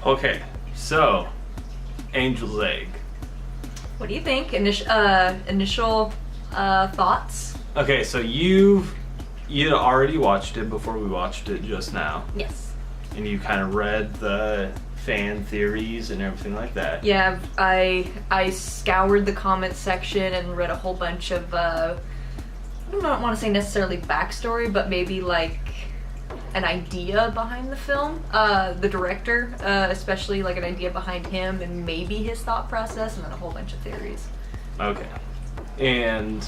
Okay, so Angel's Egg. What do you think? Initial thoughts? Okay, so you'd already watched it before we watched it just now, Yes. and you kind of read the fan theories and everything like that. Yeah, I scoured the comments section and read a whole bunch of I don't want to say necessarily backstory, but maybe like an idea behind the film. The director, especially like an idea behind him and maybe his thought process, and then a whole bunch of theories. Okay. And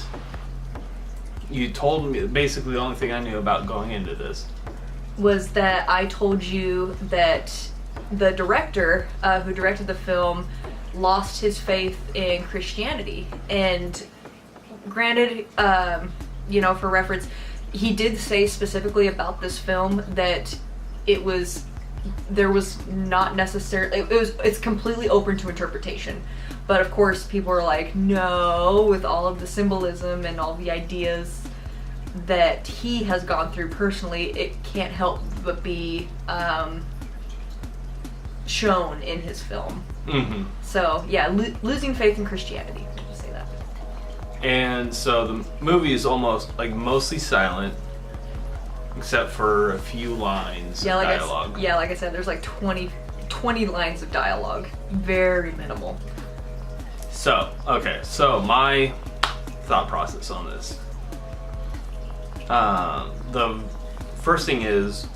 you told me, basically the only thing I knew about going into this Was that I told you that the director who directed the film lost his faith in Christianity. And granted, for reference, he did say specifically about this film that there was not necessarily, it's completely open to interpretation. But of course people are like, no, with all of the symbolism and all the ideas that he has gone through personally, it can't help but be shown in his film. Mm-hmm. So yeah, losing faith in Christianity. I'll just say that. And so the movie is almost like mostly silent, except for a few lines of dialogue. Like I said, there's like 20 lines of dialogue. Very minimal. So my thought process on this. The first thing is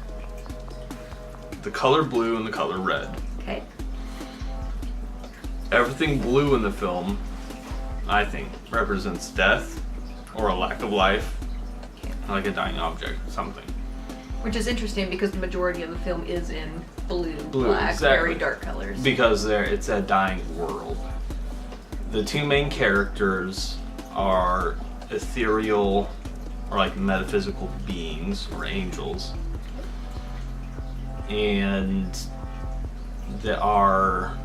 the color blue and the color red. Okay. Everything blue in the film, I think, represents death or a lack of life, like a dying object, something. Which is interesting because the majority of the film is in blue, black, exactly. very dark colors. Because it's a dying world. The two main characters are ethereal or like metaphysical beings or angels, and they are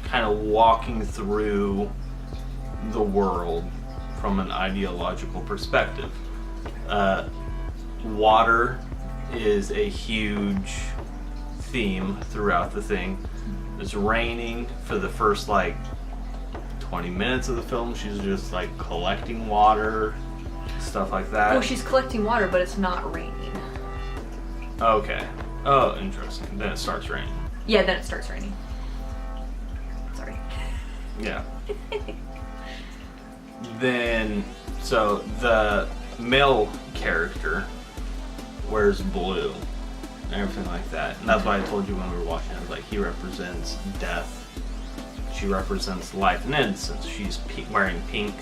kind of walking through the world from an ideological perspective. Water is a huge theme throughout the thing. It's raining for the first 20 minutes of the film. She's just collecting water, stuff like that. Well, she's collecting water, but it's not raining. Okay. Oh, interesting. Then it starts raining. Yeah, then it starts raining. Sorry. Yeah. Then, so the male character wears blue and everything like that. And that's why I told you when we were watching it, he represents death. She represents life and innocence. She's wearing pink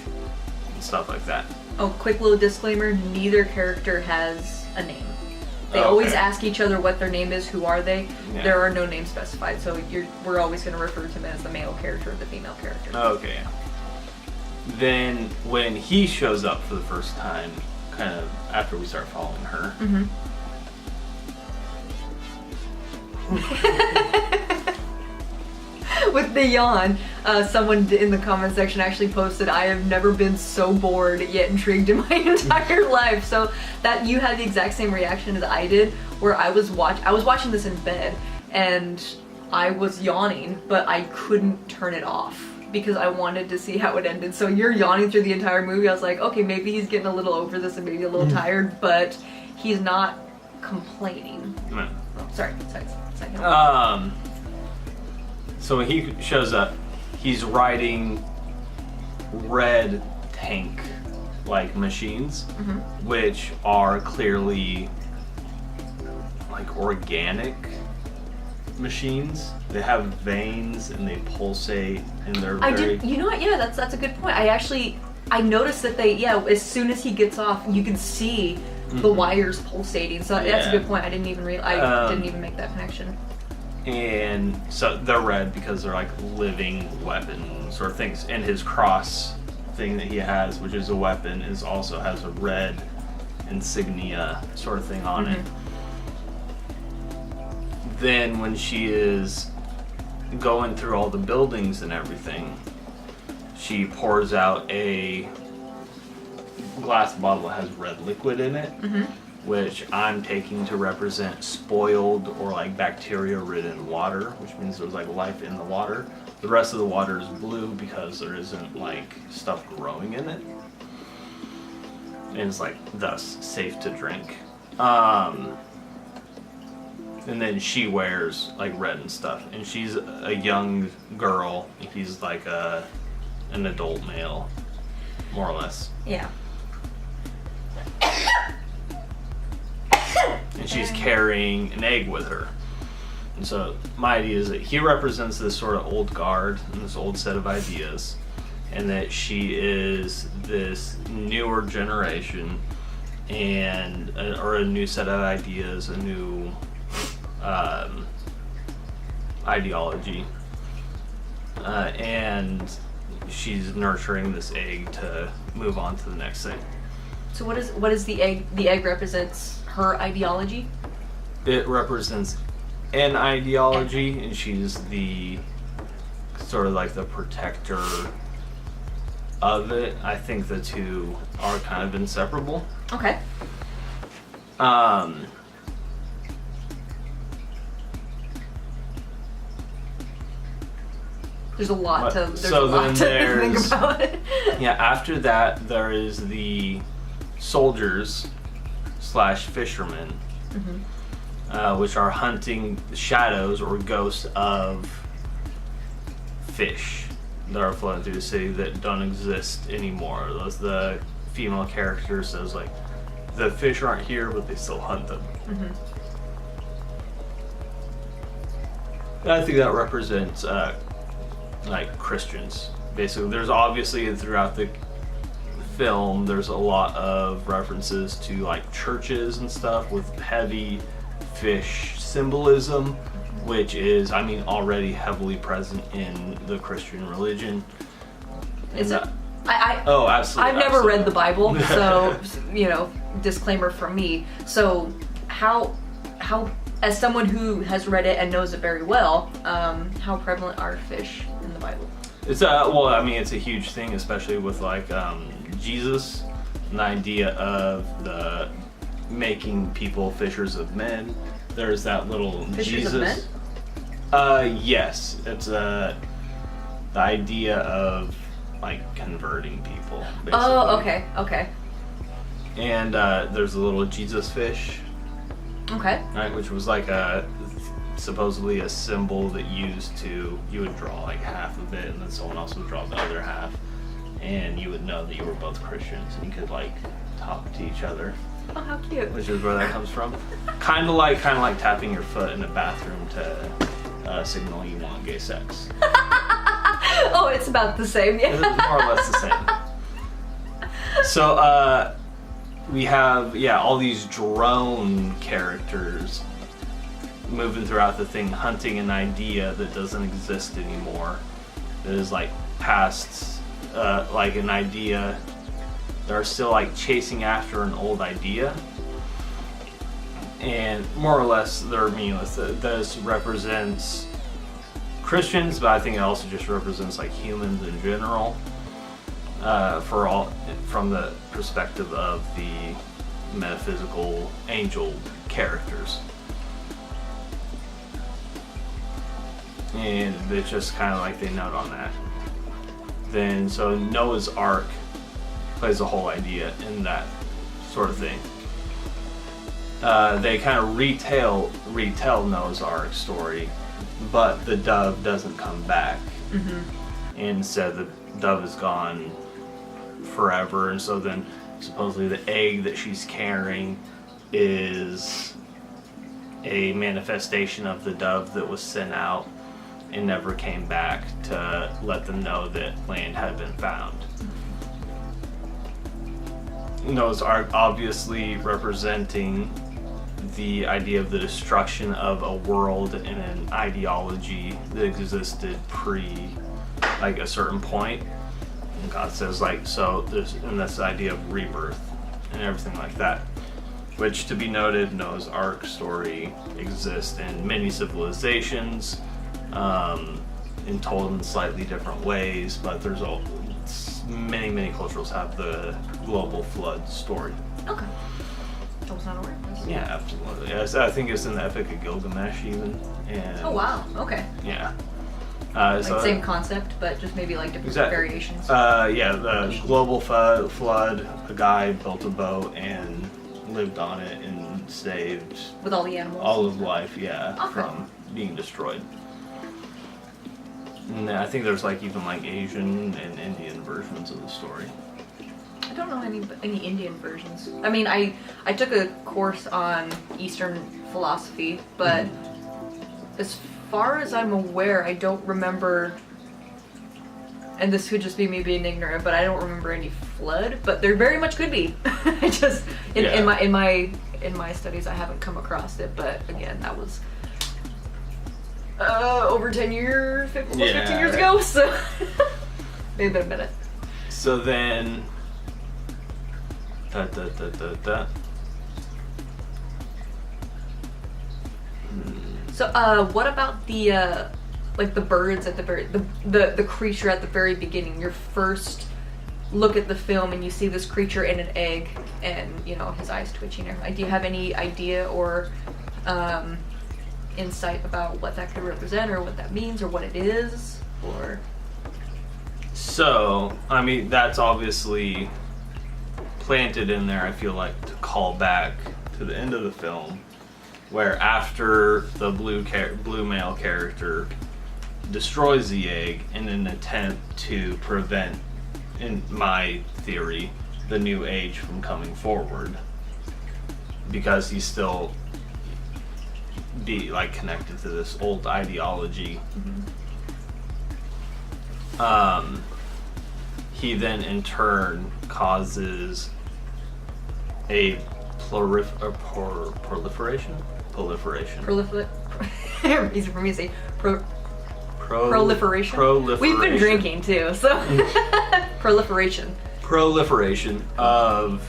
and stuff like that. Oh, quick little disclaimer, neither character has a name. They Okay. always ask each other what their name is, who are they. Yeah. There are no names specified, so we're always going to refer to them as the male character or the female character. Okay. Then when he shows up for the first time, kind of after we start following her, With the yawn, someone in the comment section actually posted, "I have never been so bored yet intrigued in my entire life." So that you had the exact same reaction as I did, where I was watching this in bed and I was yawning, but I couldn't turn it off because I wanted to see how it ended. So you're yawning through the entire movie. I was like, okay, maybe he's getting a little over this and maybe a little tired, but he's not complaining. no. Oh, sorry. So when he shows up, he's riding red tank-like machines, which are clearly organic machines. They have veins and they pulsate, and they're You know what? Yeah, that's a good point. I noticed that as soon as he gets off, you can see the wires pulsating. So that's a good point. I didn't even make that connection. And so they're red because they're living weapon sort of things. And his cross thing that he has, which is a weapon, also has a red insignia sort of thing on it. Then when she is going through all the buildings and everything, she pours out a glass bottle that has red liquid in it. which I'm taking to represent spoiled or like bacteria-ridden water, which means there's like life in the water. The rest of the water is blue because there isn't like stuff growing in it, and it's like thus safe to drink. And then she wears like red and stuff, and she's a young girl. He's like an adult male, more or less. Yeah. And she's carrying an egg with her. And so my idea is that he represents this sort of old guard and this old set of ideas, and that she is this newer generation and or a new set of ideas, a new ideology, and she's nurturing this egg to move on to the next thing. So what is the egg? The egg represents her ideology? It represents an ideology, and she's the sort of like the protector of it. I think the two are kind of inseparable. Okay. There's a lot to think about. Yeah, after that there is the soldiers / fishermen, which are hunting shadows or ghosts of fish that are floating through the city that don't exist anymore. Those the female character says like, the fish aren't here, but they still hunt them. I think that represents like Christians. Basically, there's obviously throughout the film there's a lot of references to like churches and stuff with heavy fish symbolism, which is, I mean, already heavily present in the Christian religion. Is it? Oh, absolutely. I've never read the Bible, so disclaimer from me. So how as someone who has read it and knows it very well, how prevalent are fish in the Bible? It's it's a huge thing, especially with like Jesus, and the idea of the making people fishers of men. There's that little Fishers Jesus. of men? Yes, it's the idea of like converting people. Basically. Oh, okay. And there's a little Jesus fish. Okay. Right, which was like supposedly a symbol that you would draw like half of it, and then someone else would draw the other half, and you would know that you were both Christians, and you could like talk to each other. Oh, how cute. Which is where that comes from. Kind of like tapping your foot in a bathroom to signal you want gay sex. Oh, it's about the same, yeah. It's more or less the same. So we have all these drone characters moving throughout the thing, hunting an idea that doesn't exist anymore, that is like past like an idea. They're still like chasing after an old idea, and more or less they're meaningless. This represents Christians, but I think it also just represents like humans in general, from the perspective of the metaphysical angel characters. And it's just kind of like they note on that. Then so Noah's Ark plays the whole idea in that sort of thing. They kind of retell Noah's Ark story, but the dove doesn't come back. Instead, the dove is gone forever, and so then supposedly the egg that she's carrying is a manifestation of the dove that was sent out and never came back to let them know that land had been found. Noah's Ark obviously representing the idea of the destruction of a world and an ideology that existed pre like a certain point. And God says like, so there's, and that's the idea of rebirth and everything like that. Which, to be noted, Noah's Ark story exists in many civilizations, and told in slightly different ways, but there's many cultures have the global flood story. Okay. was not aware of this. Yeah, absolutely. Yes, I think it's in the Epic of Gilgamesh even. And Oh wow. Okay. yeah. Like So same concept, but just maybe like different Exactly. variations. Yeah, the global flood, a guy built a boat and lived on it and saved With all the animals. all of life, yeah, Okay. from being destroyed. And I think there's like even like Asian and Indian versions of the story. I don't know any Indian versions. I mean, I took a course on Eastern philosophy, but as far as I'm aware, I don't remember. And this could just be me being ignorant, but I don't remember any flood. But there very much could be. I just in my studies, I haven't come across it. But again, that was over 10 years, 15 years ago. So maybe been a minute. So then, So, what about the like the birds at the very the creature at the very beginning? Your first look at the film, and you see this creature in an egg, and you know his eyes twitching. Do you have any idea or insight about what that could represent, or what that means, or what it is, or? So, I mean, that's obviously planted in there, I feel like, to call back to the end of the film, where after the blue male character destroys the egg in an attempt to prevent, in my theory, the new age from coming forward, because he's still connected to this old ideology. He then in turn causes a proliferation. Easy for me to say. Proliferation. We've been drinking too, so proliferation of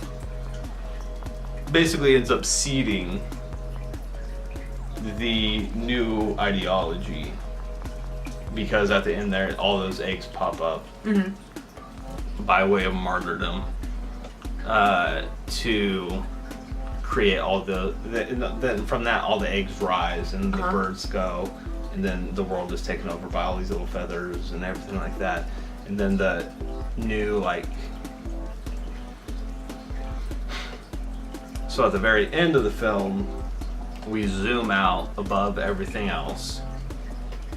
basically ends up seeding the new ideology, because at the end there all those eggs pop up by way of martyrdom to create all then from that all the eggs rise and the birds go, and then the world is taken over by all these little feathers and everything like that, and then the new so at the very end of the film we zoom out above everything else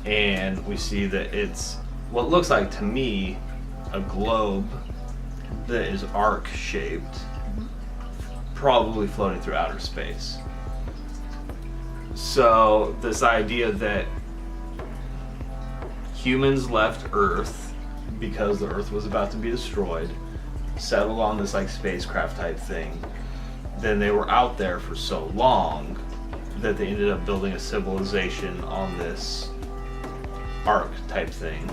and we see that it's what looks like to me a globe that is arc shaped, probably floating through outer space. So this idea that humans left Earth because the Earth was about to be destroyed, settled on this like spacecraft type thing, then they were out there for so long that they ended up building a civilization on this arc type thing,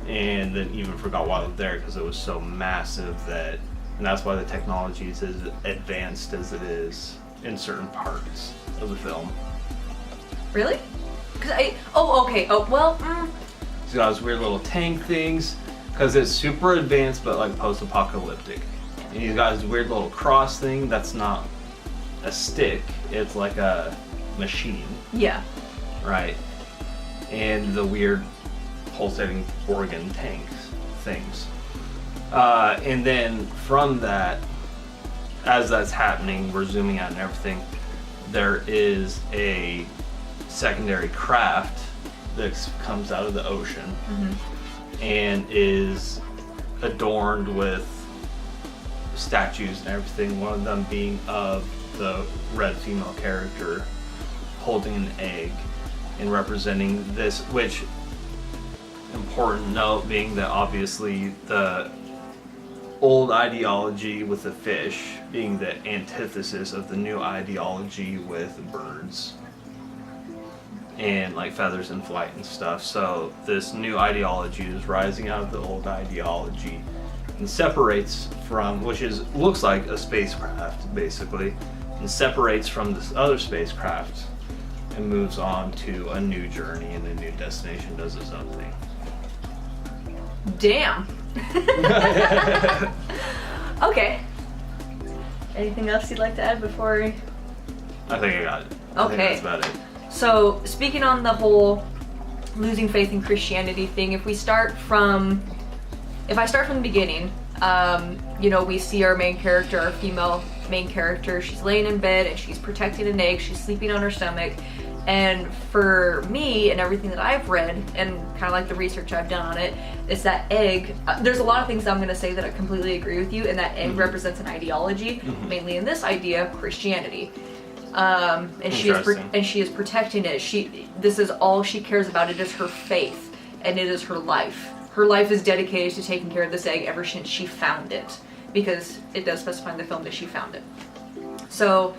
and then even forgot why it was there because it was so massive that, and that's why the technology is as advanced as it is in certain parts of the film. Really? It's got those weird little tank things because it's super advanced but like post-apocalyptic, and he's got his weird little cross thing that's not a stick, it's like a machine. Yeah. Right. And the weird pulsating organ things. And then from that, as that's happening, we're zooming out and everything, there is a secondary craft that comes out of the ocean and is adorned with statues and everything, one of them being of the red female character holding an egg and representing this, which important note being that obviously the old ideology with the fish being the antithesis of the new ideology with birds and like feathers and flight and stuff. So this new ideology is rising out of the old ideology and separates from, which looks like a spacecraft basically, and separates from this other spacecraft and moves on to a new journey and a new destination, does its own thing. Damn. Okay. Anything else you'd like to add before? I think I got it. I Okay. think that's about it. So, speaking on the whole losing faith in Christianity thing, if I start from the beginning, you know, we see our main character, our female main character, she's laying in bed and she's protecting an egg, she's sleeping on her stomach. And for me and everything that I've read and kind of like the research I've done on it, is that egg, there's a lot of things I'm going to say that I completely agree with you, and that egg represents an ideology, mainly in this idea, Christianity. And she is protecting it. This is all she cares about. It is her faith, and it is her life. Her life is dedicated to taking care of this egg ever since she found it, because it does specify in the film that she found it. So,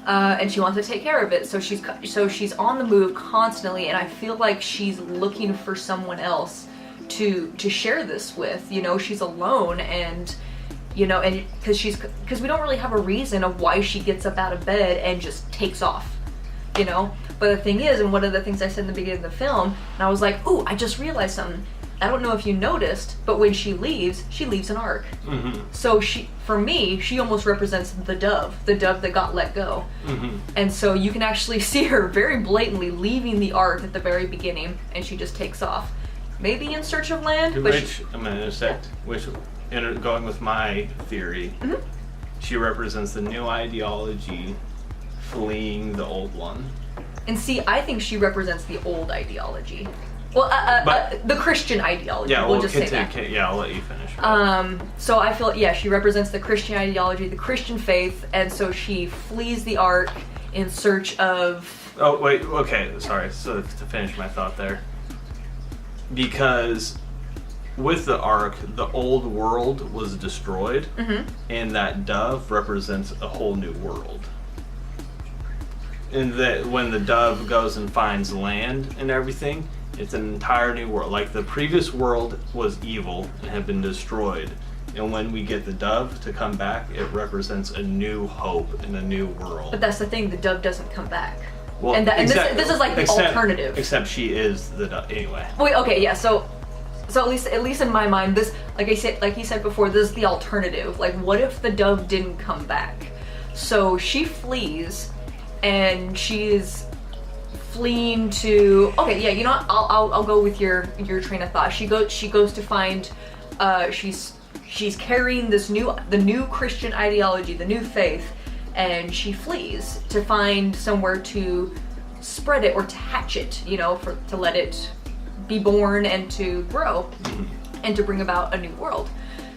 and she wants to take care of it. So she's on the move constantly, and I feel like she's looking for someone else to share this with. You know, she's alone, and you know, and because we don't really have a reason of why she gets up out of bed and just takes off, you know. But the thing is, and one of the things I said in the beginning of the film, and I was like, ooh, I just realized something. I don't know if you noticed, but when she leaves an ark. So for me, she almost represents the dove that got let go. And so you can actually see her very blatantly leaving the ark at the very beginning, and she just takes off. Maybe in search of land, but I'm going to intersect, going with my theory, she represents the new ideology fleeing the old one. And see, I think she represents the old ideology. Well, the Christian ideology. Yeah, we'll just say that. Yeah, I'll let you finish. So I feel, yeah, she represents the Christian ideology, the Christian faith, and so she flees the ark in search of... Oh, wait, okay, sorry. So to finish my thought there. Because with the ark, the old world was destroyed, and that dove represents a whole new world. And that when the dove goes and finds land and everything, it's an entire new world. Like the previous world was evil and had been destroyed. And when we get the dove to come back, it represents a new hope and a new world. But that's the thing, the dove doesn't come back. Well, and this is like the alternative. Except she is the dove anyway. Wait, okay, yeah. So at least in my mind, this, like you said before, this is the alternative. Like, what if the dove didn't come back? So she flees, and she's fleeing to. Okay, yeah. You know what? I'll go with your train of thought. She goes to find. She's carrying the new Christian ideology, the new faith, and she flees to find somewhere to spread it or to hatch it. You know, to let it be born and to grow and to bring about a new world.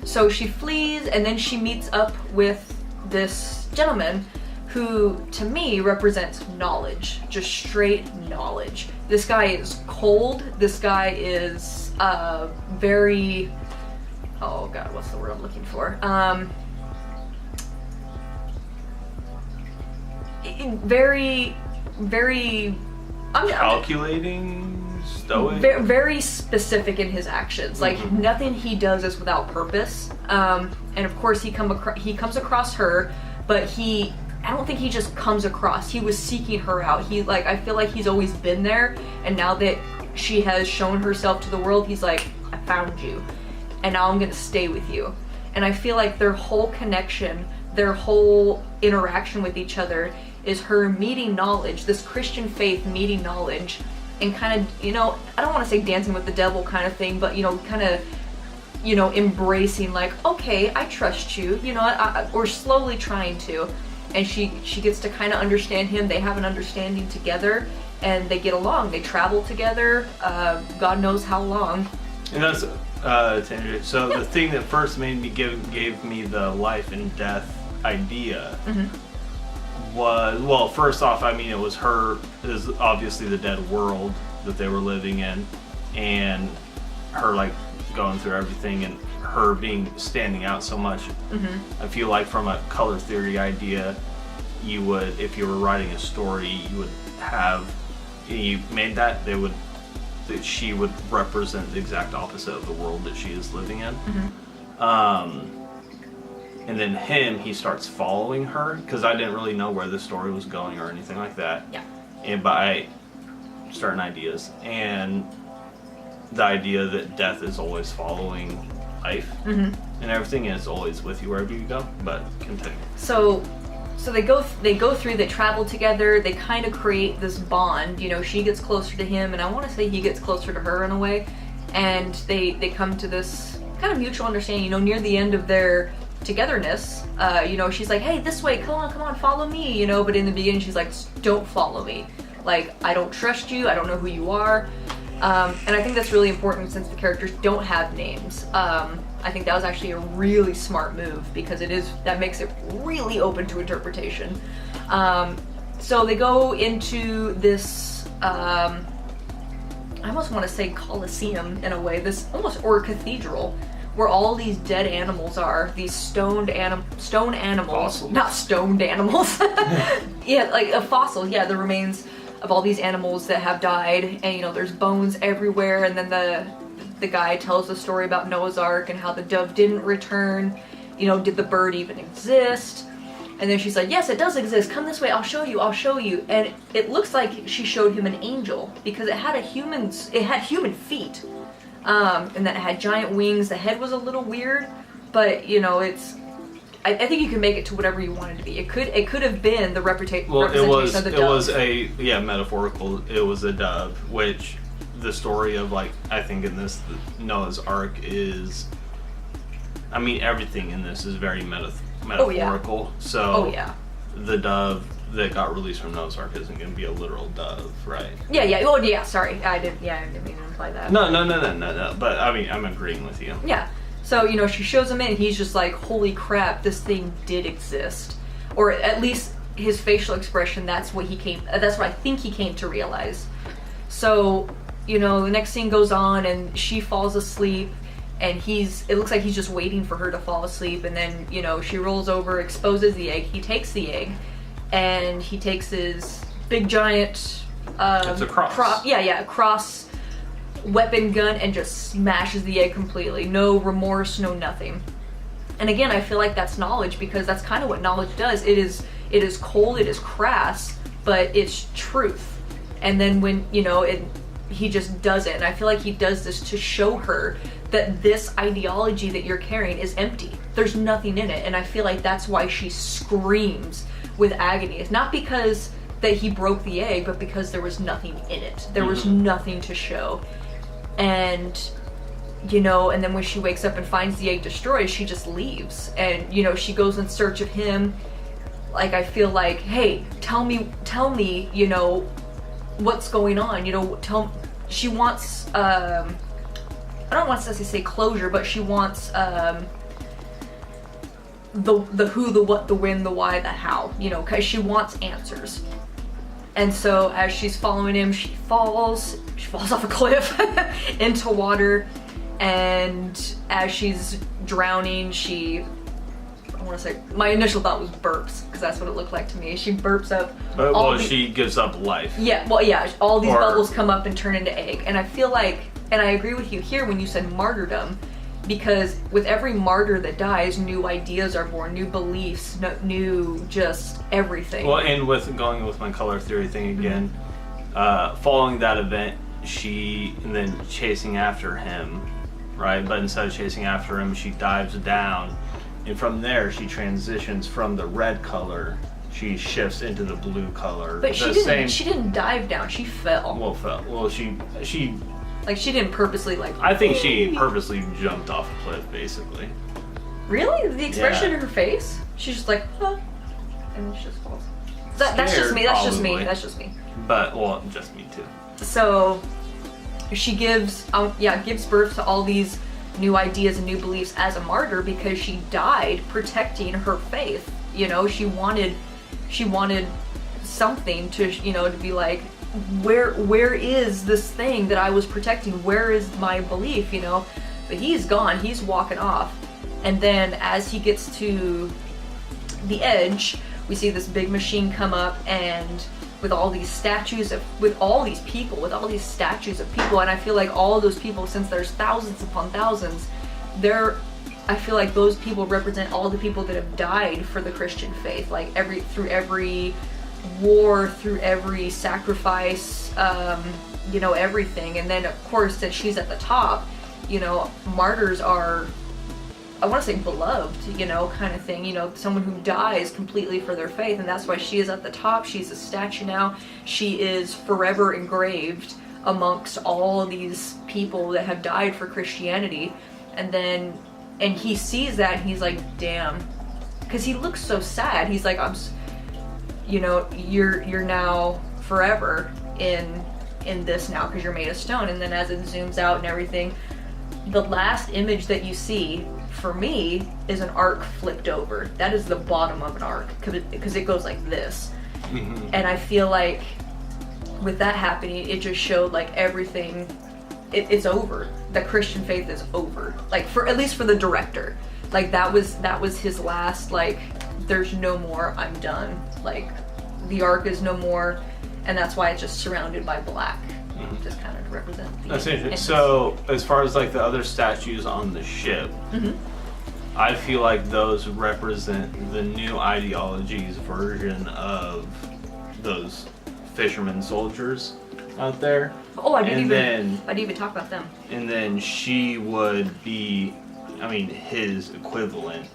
So she flees, and then she meets up with this gentleman who, to me, represents knowledge, just straight knowledge. This guy is cold. This guy is very, oh god, what's the word I'm looking for? Very Calculating, stoic. Very specific in his actions. Like nothing he does is without purpose. And of course he comes across her, but I don't think he just comes across. He was seeking her out. I feel like he's always been there, and now that she has shown herself to the world, he's like, I found you, and now I'm gonna stay with you. And I feel like their whole connection, their whole interaction with each other is her meeting knowledge, this Christian faith meeting knowledge, and kind of, you know, I don't want to say dancing with the devil kind of thing, but, you know, kind of, you know, embracing like, okay, I trust you, you know, or slowly trying to. And she gets to kind of understand him. They have an understanding together, and they get along. They travel together, God knows how long. And that's so the thing that first made me gave me the life and death idea was, well, first off, I mean, it was obviously the dead world that they were living in, and her like going through everything, and her standing out so much. I feel like from a color theory idea, you would, if you were writing a story, you made that she would represent the exact opposite of the world that she is living in. And then he starts following her, because I didn't really know where the story was going or anything like that. And by certain ideas, and the idea that death is always following life and everything, and it's always with you wherever you go. But continue. So they go through, they travel together, they kind of create this bond. You know, she gets closer to him, and I want to say he gets closer to her in a way. And they come to this kind of mutual understanding. You know, near the end of their togetherness, you know, she's like, hey, this way, come on, follow me, you know. But in the beginning, she's like, don't follow me. Like, I don't trust you, I don't know who you are. And I think that's really important since the characters don't have names. I think that was actually a really smart move because that makes it really open to interpretation. So they go into this, I almost want to say Colosseum in a way, or a cathedral, where all these dead animals are, these stone animals, Fossils. not stoned animals. Yeah, like a fossil, yeah, the remains of all these animals that have died, and you know, there's bones everywhere, and then the guy tells the story about Noah's Ark and how the dove didn't return. You know, did the bird even exist? And then she's like, yes, it does exist. Come this way, I'll show you. And it looks like she showed him an angel because it had human feet. And then it had giant wings. The head was a little weird, but you know, I think you can make it to whatever you want it to be. It could have been the representation of the dove. It was metaphorical. It was a dove, which the story of, like, I think in this, Noah's Ark is, I mean, everything in this is very metaphorical. So the dove that got released from Noah's Ark isn't going to be a literal dove, right? Yeah. Oh, yeah. Sorry, I didn't mean to imply that. No. But I mean, I'm agreeing with you. Yeah. So, you know, she shows him in, and he's just like, holy crap, this thing did exist. Or at least his facial expression, that's what I think he came to realize. So, you know, the next scene goes on, and she falls asleep, and it looks like he's just waiting for her to fall asleep, and then, you know, she rolls over, exposes the egg, he takes the egg, and he takes his big giant... it's a cross. Cross weapon gun and just smashes the egg completely. No remorse, no nothing. And again, I feel like that's knowledge, because that's kind of what knowledge does. It is cold, it is crass, but it's truth. And then when, you know, he just does it. And I feel like he does this to show her that this ideology that you're carrying is empty. There's nothing in it. And I feel like that's why she screams with agony. It's not because that he broke the egg, but because there was nothing in it. There was nothing to show. And, you know, and then when she wakes up and finds the egg destroyed, she just leaves. And, you know, she goes in search of him. Like, I feel like, hey, tell me, you know, what's going on. You know, she wants, I don't want to say closure, but she wants, the who, the what, the when, the why, the how, you know, because she wants answers. And so as she's following him, she falls off a cliff into water, and as she's drowning, my initial thought was burps, because that's what it looked like to me. She burps up. She gives up life. Yeah, all these bubbles come up and turn into egg. And I feel like, and I agree with you here when you said martyrdom, because with every martyr that dies, new ideas are born, new beliefs, new just everything. Well, and going with my color theory thing again, following that event, and then chasing after him, right? But instead of chasing after him, she dives down, and from there she transitions from the red color. She shifts into the blue color. But she didn't dive down. She fell. Well, she. Like, she didn't purposely, like... I think she purposely jumped off a cliff, basically. Really? The expression in her face? She's just like, huh? And she just falls. That's just me. But, well, just me too. So, she gives birth to all these new ideas and new beliefs as a martyr because she died protecting her faith. You know, she wanted something to, you know, to be like, where is this thing that I was protecting? Where is my belief, you know? But he's gone, he's walking off. And then as he gets to the edge, we see this big machine come up, and with all these statues with all these statues of people, and I feel like all of those people, since there's thousands upon thousands, I feel like those people represent all the people that have died for the Christian faith, like through every war, through every sacrifice, you know, everything. And then of course, that she's at the top, you know, martyrs are I want to say beloved, you know, kind of thing, you know, someone who dies completely for their faith, and that's why she is at the top. She's a statue now. She is forever engraved amongst all of these people that have died for Christianity. And he sees that and he's like, damn, because he looks so sad. He's like, you know, you're now forever in this now because you're made of stone. And then as it zooms out and everything, the last image that you see for me is an arc flipped over. That is the bottom of an arc because it goes like this. Mm-hmm. And I feel like with that happening, it just showed like everything. It's over. The Christian faith is over. Like at least for the director, like that was his last. Like there's no more. I'm done. Like the arc is no more, and that's why it's just surrounded by black. Mm-hmm. Just kind of to represent the That's interesting. So as far as like the other statues on the ship, mm-hmm. I feel like those represent the new ideology's version of those fishermen soldiers out there. Oh, I didn't even talk about them. And then she would be, I mean, his equivalent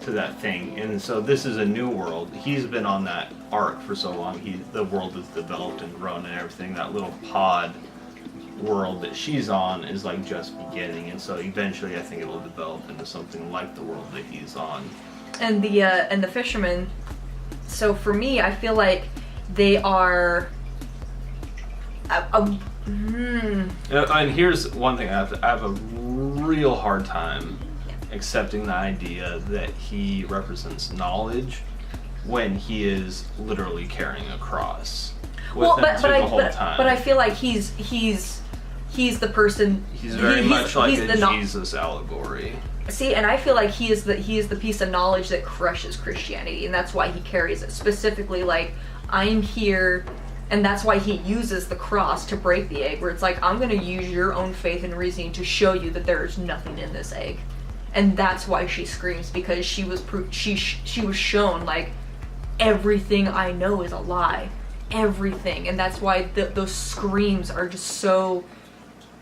to that thing. And so this is a new world. He's been on that arc for so long. The world has developed and grown and everything. That little pod world that she's on is like just beginning. And so eventually I think it will develop into something like the world that he's on. And the fishermen, so for me, I feel like they are and here's one thing I have a real hard time accepting the idea that he represents knowledge when he is literally carrying a cross with him the whole time. But I feel like he's the person. He's very much like a Jesus allegory. See, and I feel like he is the piece of knowledge that crushes Christianity, and that's why he carries it specifically. Like, I'm here. And that's why he uses the cross to break the egg, where it's like, I'm going to use your own faith and reasoning to show you that there is nothing in this egg. And that's why she screams, because she was shown, like, everything I know is a lie. Everything. And that's why those screams are just so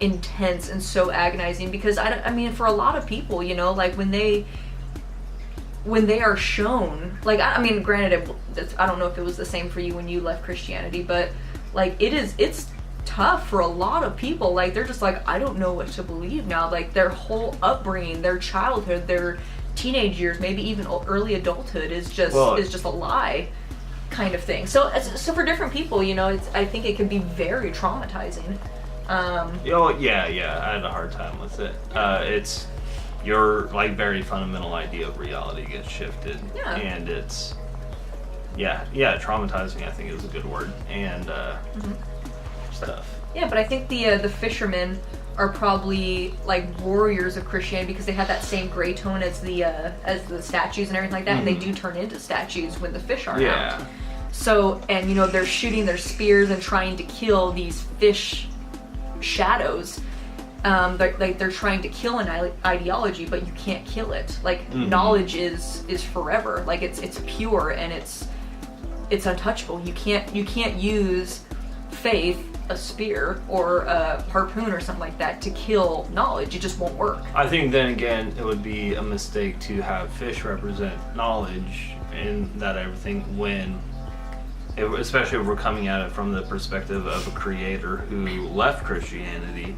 intense and so agonizing, because, I mean, for a lot of people, you know, like, when they are shown, like, I mean, granted, I don't know if it was the same for you when you left Christianity, but, like, it's tough for a lot of people. Like, they're just like, I don't know what to believe now. Like, their whole upbringing, their childhood, their teenage years, maybe even early adulthood is just a lie kind of thing. So for different people, you know, I think it can be very traumatizing. Yeah, I had a hard time with it. It's your like very fundamental idea of reality gets shifted, and it's traumatizing, I think, is a good word, and stuff. Yeah, but I think the fishermen are probably like warriors of Christianity because they have that same gray tone as the statues and everything like that, mm-hmm. and they do turn into statues when the fish are out. So, and you know, they're shooting their spears and trying to kill these fish shadows. They're trying to kill an ideology, but you can't kill it. Like, mm-hmm. knowledge is forever. Like, it's pure and it's untouchable. You can't use faith, a spear, or a harpoon or something like that to kill knowledge. It just won't work. I think then again, it would be a mistake to have fish represent knowledge and that everything especially if we're coming at it from the perspective of a creator who left Christianity,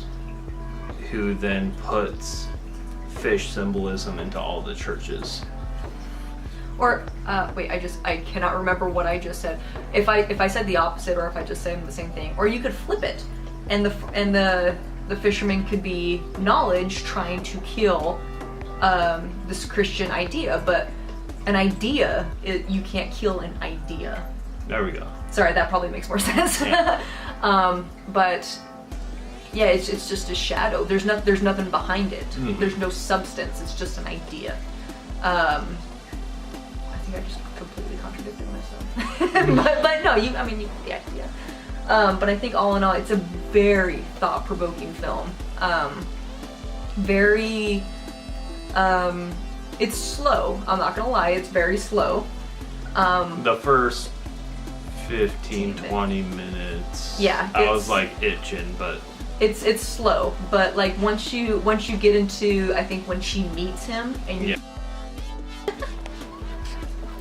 who then puts fish symbolism into all the churches. Or wait, I cannot remember what I just said. If I said the opposite, or if I just said the same thing, or you could flip it, and the fisherman could be knowledge trying to kill this Christian idea, but an idea you can't kill an idea. There we go. Sorry, that probably makes more sense. Yeah. But yeah, it's just a shadow. There's nothing behind it. Mm-hmm. There's no substance. It's just an idea. I think I just completely contradicted myself. but no, you get the idea. But I think all in all, it's a very thought-provoking film. It's slow. I'm not gonna lie, it's very slow. The first 15-20 minutes, yeah, I was like itching, but It's slow, but like once you get into, I think when she meets him and you,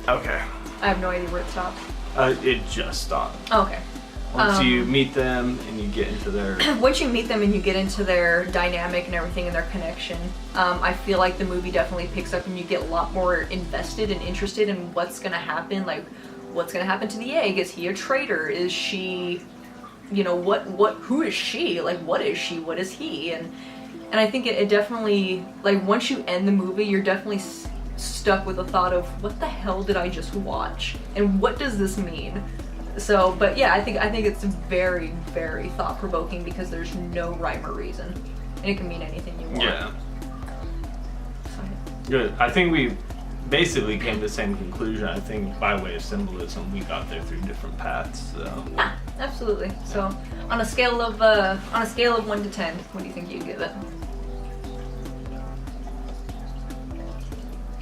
Okay. I have no idea where it stopped. It just stopped. Oh, okay. Once you meet them and you get into their... Once you meet them and you get into their dynamic and everything and their connection, I feel like the movie definitely picks up and you get a lot more invested and interested in what's gonna happen. Like, what's gonna happen to the egg? Is he a traitor? Is she, you know, who is she? Like, what is she? What is he? And I think it definitely, like, once you end the movie, you're definitely stuck with the thought of, what the hell did I just watch? And what does this mean? So, but yeah, I think it's very, very thought-provoking because there's no rhyme or reason. And it can mean anything you want. Yeah. So, Good. I think we basically came to the same conclusion. I think by way of symbolism, we got there through different paths. So. yeah, absolutely. So, on a scale of 1 to 10, what do you think you'd give it?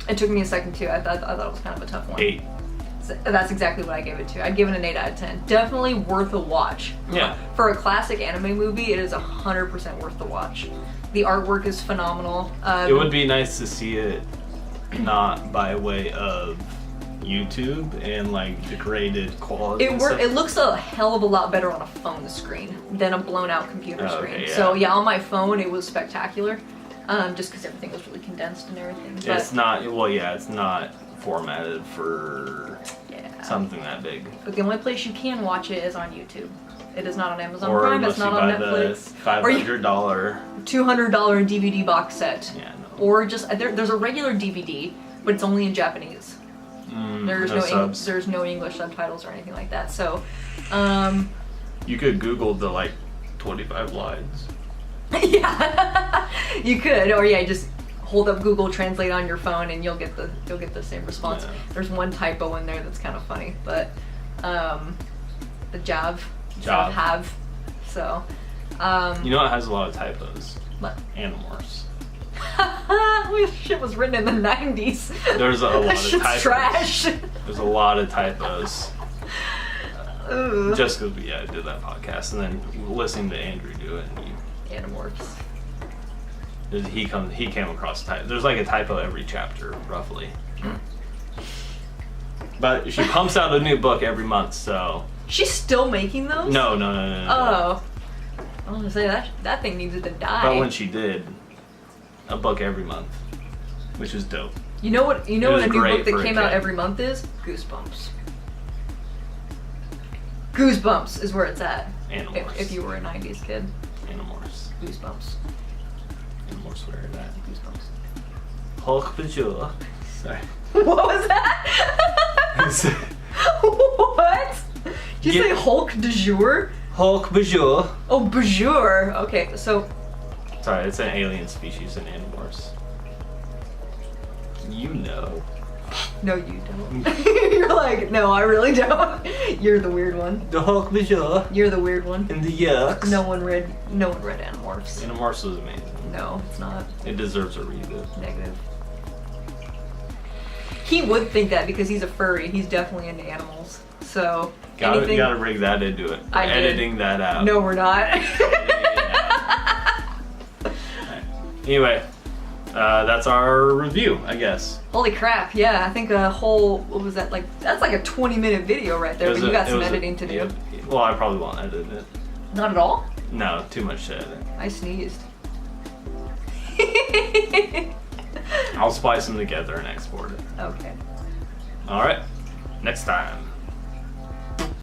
It took me a second too. I thought it was kind of a tough one. 8. So that's exactly what I gave it to. I'd give it an 8 out of 10. Definitely worth a watch. Yeah. For a classic anime movie, it is 100% worth the watch. The artwork is phenomenal. It would be nice to see it not by way of YouTube and like degraded quality. It looks a hell of a lot better on a phone screen than a blown out computer screen. Okay, yeah. So yeah, on my phone it was spectacular. Just because everything was really condensed and everything. But It's not. Well, yeah, it's not formatted for something that big. But the only place you can watch it is on YouTube. It is not on Amazon Or Prime. unless It's not you on buy Netflix. the $500. $200 DVD box set. Yeah, no. Or just there's a regular DVD, but it's only in Japanese. There's no subs. there's no English subtitles or anything like that. So, You could Google the like 25 lines. yeah, you could, or yeah, just hold up Google Translate on your phone and you'll get the same response. Yeah. There's one typo in there that's kind of funny, but the Jav have. So, You know, it has a lot of typos. what? Animorphs. This shit was written in the 90s. There's a lot That of shit's typos. trash. There's a lot of typos. Ugh. Just because we did that podcast and then listening to Andrew do it, and Animorphs. he came across a typo. There's like a typo every chapter, roughly. But she pumps out a new book every month, so She's still making those? no. Oh. I was gonna say that thing needed to die. But when she did, a book every month, which is dope. You know what It a was new great book that for a came out kid. every month is? Goosebumps. Goosebumps is where it's at. Animorphs. If you were a 90s kid. Animorphs. Goosebumps. Animorphs, where are that? Goosebumps. Hulk Bajor. Sorry. What was that? What? Did you say Hulk de jour? Hulk Bajor. Oh, Bajor. Okay, so Sorry, it's an alien species in Animorphs. You know. no, you don't. You're like, no, I really don't. You're the weird one. The Hulk Bajor You're the weird one. and the Yucks. No one read Animorphs. Animorphs was amazing. No, it's not. It deserves a reboot. Negative. He would think that because he's a furry. He's definitely into animals. So anything. Gotta rig that into it. I We're did. editing that out. No, we're not. Anyway, that's our review, I guess. Holy crap! Yeah, I think a whole what was that like? That's like a 20-minute video right there. But you got some editing to do. Yeah, well, I probably won't edit it. Not at all. No, too much to edit. I sneezed. I'll splice them together and export it. Okay. All right, next time.